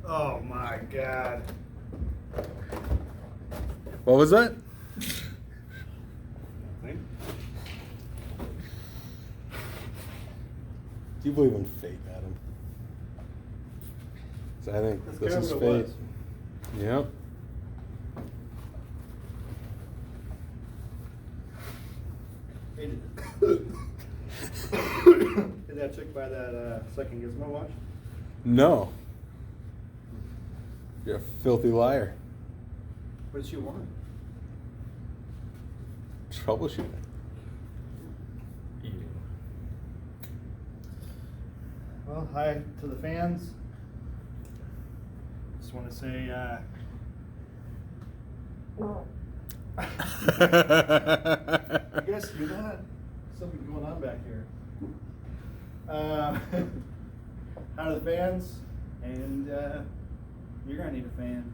Oh my God. What was that? Nothing. Do you believe in fate, Adam? So I think That's this kind is of what it fate. Yep. Hey, did that chick buy that second Gizmo watch? No. You're a filthy liar. What did she want? Troubleshooting. Well, hi to the fans. Just want to say, you guys see that? Something going on back here. Hi to the fans, and you're gonna need a fan.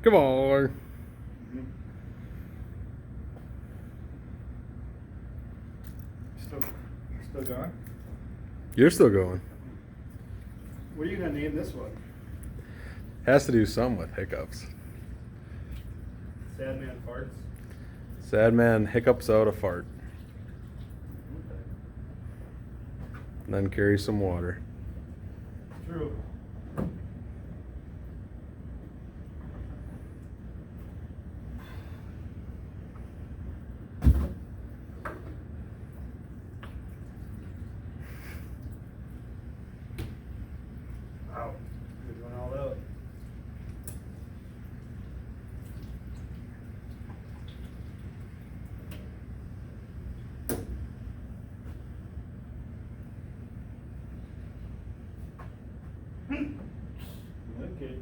Come on. Still going? You're still going. What are you gonna name this one? Has to do something with hiccups. Sad Man Farts? Sad man hiccups out a fart. Okay. And then carry some water. True. Wow. You're doing all out. Okay.